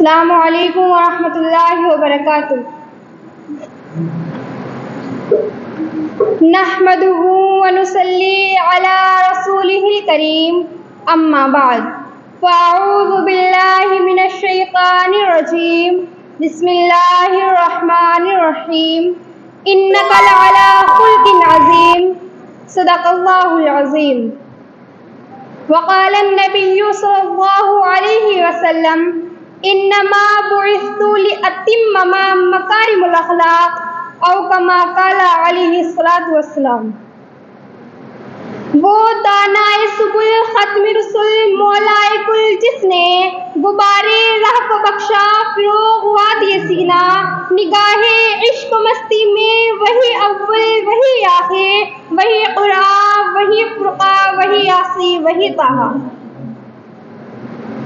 السلام علیکم ورحمۃ اللہ وبرکاتہ۔ نحمدہ ونصلی علی رسولہ الکریم، اما بعد فاعوذ باللہ من الشیطان الرجیم، بسم اللہ الرحمن الرحیم، انک لعلی خلق عظیم، صدق اللہ العظیم۔ وقال النبی صلی اللہ علیہ وسلم، انما بعثت لاتم مکارم الاخلاق، او کما قال علیہ الصلوۃ والسلام۔ وہ دانائے سبل ختم رسل مولائے کل جس نے غبارے راہ کو بخشا فروغ وادی سینہ، نگاہ عشق و مستی میں وہی اول وہی آخر، وہی قرآن وہی فرقان وہی یاسین وہی طٰہٰ۔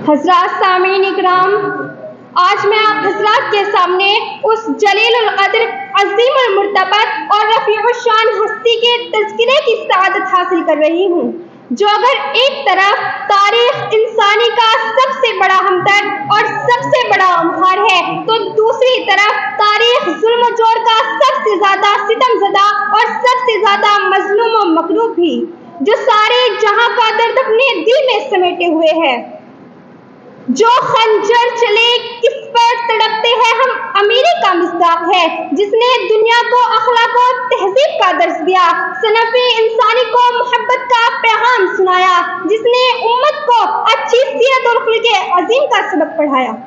حضرات سامعین اکرام، آج میں آپ حضرات کے سامنے اس جلیل القدر، عظیم المرتبت اور رفیع الشان ہستی کے تذکرے کی سعادت حاصل کر رہی ہوں، جو اگر ایک طرف تاریخ انسانی کا سب سے بڑا ہمدرد اور سب سے بڑا غمخوار ہے، تو دوسری طرف تاریخ ظلم و جور کا سب سے زیادہ ستم زدہ اور سب سے زیادہ مظلوم و مغلوب بھی، جو سارے جہاں کا درد اپنے دل میں سمیٹے ہوئے ہے۔ جو خنجر چلے کس پر تڑپتے ہیں ہم امیری کا مصداق ہے، جس نے دنیا کو اخلاق و تہذیب کا درس دیا، صنف انسانی کو محبت کا پیغام سنایا، جس نے امت کو اچھی سیرت اور خلق عظیم کا سبق پڑھایا۔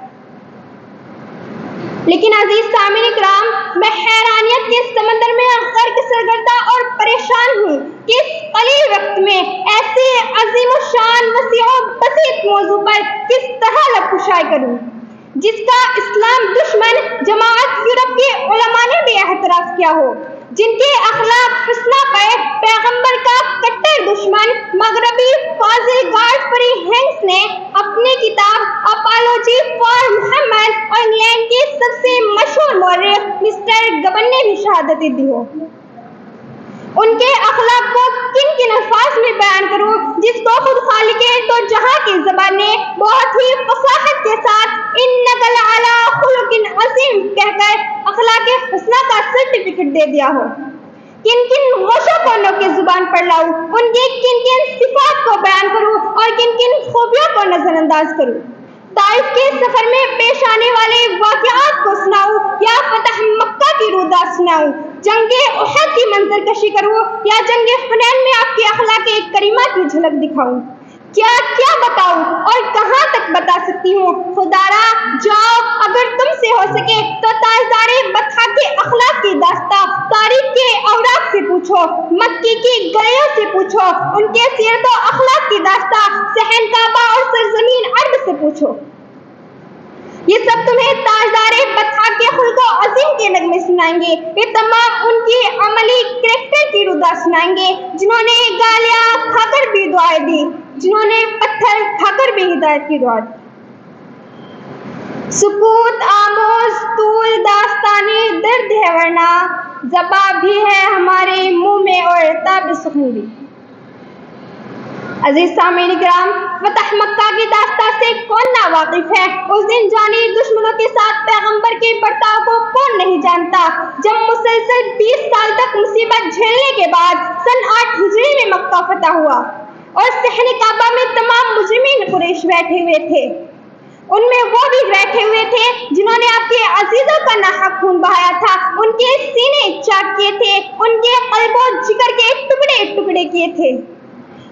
لیکن عزیز سامعین اکرام، میں حیرانیت کے سمندر میں غرق سرگردہ اور پریشان ہوں کہ اس قلیل وقت میں ایسے عظیم الشان وسیع و بسیط موضوع پر کس طرح لب کشائی کروں، جس کا اسلام دشمن جماعت یورپ کے علماء نے بھی اعتراف کیا ہو، جن کے اخلاق حسنہ پر پیغمبر کا کٹر دشمن مغربی فاضل گاڈفری ہینگس نے اپنی کتاب اپالوجی فار محمد اور انگلینڈ کے سب سے مشہور مورخ مسٹر گبن نے بھی شہادت دی ہو۔ ان کے اخلاق کو کن کن الفاظ میں بیان کروں، جس کو خود خالق تو جہاں کی زبان نے بہت ہی فصاحت کے ساتھ انک لعلی خلق عظیم کہہ کر اخلاق حسنہ کا سرٹیفکیٹ دے دیا ہو۔ کن کن غوشہ کونوں کی زبان پر لاؤں، ان کی کن کن صفات کو بیان کروں اور کن کن خوبیوں کو نظر انداز کروں۔ طائف کے سفر میں پیش آنے والے واقعات کو سناؤں یا فتح مکہ کی رودات سناؤں، جنگ احد کی منظر کشی کروں یا جنگ حنین میں آپ کی اخلاق کریمہ کی جھلک دکھاؤں، کیا کیا بتاؤں اور کہاں تک بتا سکتی ہوں۔ خدارا جاؤ، اگر تم سے ہو سکے تو تاجدار بطحا کے اخلاق کی داستاں تاریخ کے اوراق سے پوچھو، مکی کی گلیوں سے پوچھو، ان کے سیرت و اخلاق کی داستاں صحن کعبہ اور سرزمین عرب سے پوچھو۔ یہ سب تمہیں تاجدار بطحا کے خلق و عظیم کے نغمے سنائیں گے، یہ تمام ان کی عملی کریکٹر کی ردا سنائیں گے، جنہوں نے گالیاں کھا کر بھی دعائیں دی، جنہوں نے پتھر کھا کر بھی ہدایت کی دعا دی۔ سکوت آموز طول داستانی درد ہے ورنہ، زباں بھی ہے ہمارے منہ میں اور تاب سخن بھی۔ عزیز سامعین کرام، فتح مکہ کی داستان سے کون نا واقف ہے؟ اس دن جانی دشمنوں کے ساتھ پیغمبر کے برتاؤ کو کون نہیں جانتا، جب مسلسل 20 سال تک مصیبت جھیلنے کے بعد سن 8 ہجری میں مکہ فتح ہوا اور صحن کعبہ میں تمام مجرمین قریش بیٹھے ہوئے تھے۔ ان میں وہ بھی بیٹھے ہوئے تھے جنہوں نے آپ کے عزیزوں کا ناحق خون بہایا تھا، ان کے سینے چاک کیے تھے، ان کے قلب و جگر کے ٹکڑے ٹکڑے کیے تھے۔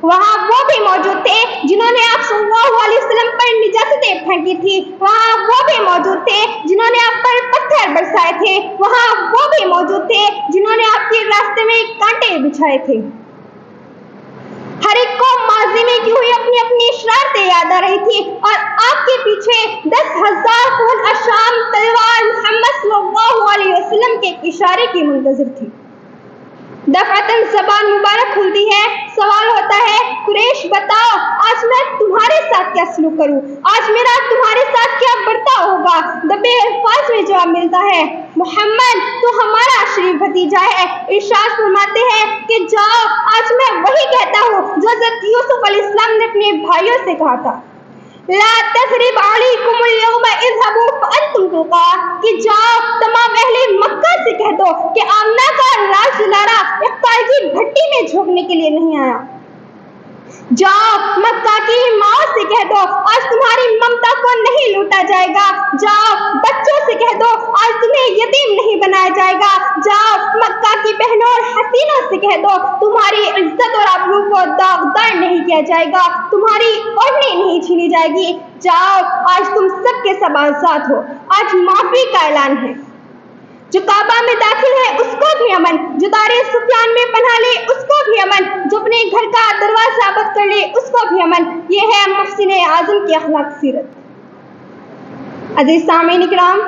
وہاں وہ بھی موجود تھے جنہوں نے آپ صلی اللہ علیہ وسلم پر نجاستیں پھینکی تھی، وہاں وہ بھی موجود تھے جنہوں نے آپ پر پتھر برسائے تھے، وہاں وہ بھی موجود تھے جنہوں نے آپ کے راستے میں کانٹے بچھائے تھے۔ ہر ایک کو ماضی میں کی ہوئی اپنی اپنی شرارتیں یاد آ رہی تھی اور آپ کے پیچھے 10,000 خون اشام تلوار محمد صلی اللہ علیہ وسلم کے اشارے کی منتظر تھی۔ دفعتاً زبان مبارک کھلتی ہے، سوال ہوتا ہے، قریش بتاؤ آج میں تمہارے ساتھ کیا سلوک کروں، آج میرا تمہارے ساتھ کیا برتاؤ ہوگا؟ دبے الفاظ میں جواب ملتا ہے، محمد تو ہمارا شریف بھتیجا ہے۔ ارشاد فرماتے ہیں کہ جاؤ، آج میں وہی کہتا ہوں جو حضرت یوسف علیہ السلام نے اپنے بھائیوں سے کہا تھا۔ لا تثرب علیکم اليوم اذهبوا فانتم طلقاء کہ جاؤ تمام اہل مکہ سے کہہ دو کہ آمنہ کا راز دلارا اقتال کی بھٹی میں جھونکنے کے لیے نہیں آیا. جاؤ مکہ کی ماں سے کہہ دو آج تمہاری ممتا کو نہیں لوٹا جائے گا. جاؤ بچوں سے کہہ دو آج تمہیں یتیم نہیں بنایا جائے گا. جاؤ مکہ کی بہنوں اور حسینوں سے کہہ دو تمہاری عزت اور آبرو کو داغدار نہیں کیا جائے گا, تمہاری اوڑھنی نہیں چھینی جائے گی. جاؤ آج تم سب کے سب آزاد ہو. آج معافی کا اعلان ہے. جو کعبہ میں داخل ہے اس کو بھی امن, جو دار سفیان میں پناہ لے اس کو بھی امن, جو اپنے گھر کا دروازہ بند کر لے اس کو بھی امن. یہ ہے محسن اعظم کی اخلاق سیرت. عزیز سامعین کرام,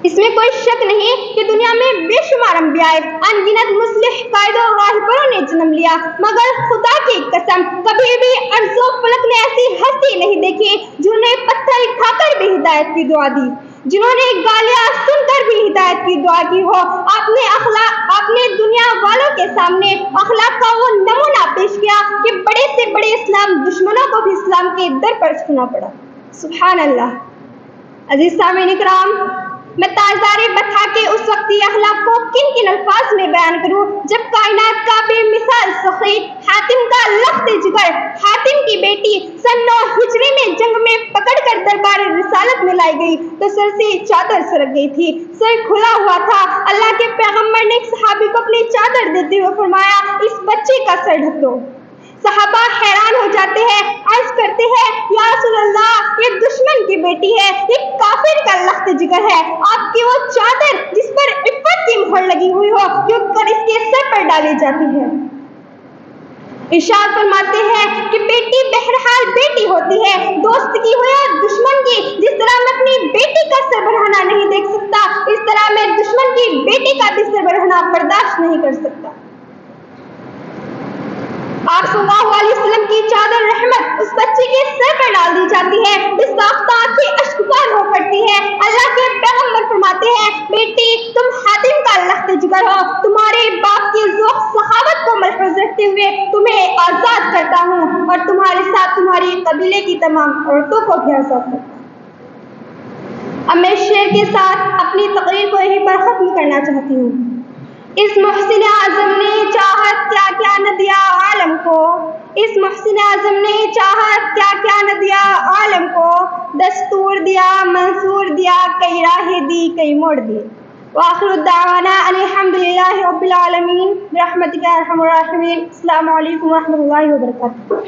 اس میں کوئی شک نہیں کہ دنیا میں بے شمار انبیاء ان گنت مصلح قائد و راہبروں نے جنم لیا, مگر خدا کی قسم کبھی بھی ارض و فلک نے ایسی ہستی نہیں دیکھی جنہوں نے پتھر کھا کر بھی ہدایت کی دعا دی, جنہوں نے گالیاں سن کر بھی ہدایت کی دعا کی ہو. آپ نے دنیا والوں کے سامنے اخلاق کا وہ نمونہ پیش کیا کہ بڑے سے بڑے اسلام دشمنوں کو بھی اسلام کے در پر سنا پڑا. سبحان اللہ. عزیز سامعین کرام, میں تاجدار بتا کے اس وقت یہ اخلاق کو کن کن الفاظ میں بیان کروں جب کائنات کا بے مثال سخی حاتم کا لخت جگر, حاتم کی بیٹی سن 9 ہجری میں جنگ میں پکڑ کر دربار رسالت میں لائی گئی تو سر سے چادر سرک گئی تھی, سر کھلا ہوا تھا. اللہ کے پیغمبر نے ایک صحابی کو اپنی چادر دیتے ہوئے فرمایا اس بچے کا سر ڈھک دو. صحابہ حیران ہو جاتے ہیں, عرض کرتے ہیں یا رسول اللہ یہ دشمن کی بیٹی ہے, یہ کافر کا لخت جگر ہے, آپ کی وہ چادر جس پر عفت کی مہر لگی ہوئی ہو کیوں کر اس کے سر پر ڈالی جاتی ہے. ارشاد فرماتے ہیں کہ بیٹی بہرحال بیٹی ہوتی ہے, دوست کی ہو یا دشمن کی. جس طرح میں اپنی بیٹی کا سر بڑھانا نہیں دیکھ سکتا اس طرح میں دشمن کی بیٹی کا بھی سر بڑھانا برداشت نہیں کر سکتا. آپ صلی اللہ علیہ وسلم کی چادر رحمت اس بچے کے سر پر ڈال دی جاتی ہے, اس ساختہ آنکھیں اشکبار ہو پڑتی ہے. اللہ کے پیغمبر فرماتے ہیں بیٹی تم حاتم کا لخت جگر ہو, تمہارے باپ کی ذوق سخاوت کو ملحوظ رکھتے ہوئے تمہیں آزاد کرتا ہوں اور تمہارے ساتھ تمہاری قبیلے کی تمام عورتوں کو بھی آزاد کرتا ہوں. اب میں اس شعر کے ساتھ اپنی تقریر کو یہیں پر ختم کرنا چاہتی ہوں. اس محسن اعظم نے چاہت کیا کیا نہ دیا عالم کو, اس محسن اعظم نے چاہت کیا کیا نہ دیا عالم کو, دستور دیا منصور دیا کئی راہیں دی کئی موڑ دی. وآخر الدعوانا الحمدللہ رب العالمین برحمتک یا ارحم الراحمین. السلام علیکم ورحمۃ اللہ وبرکاتہ.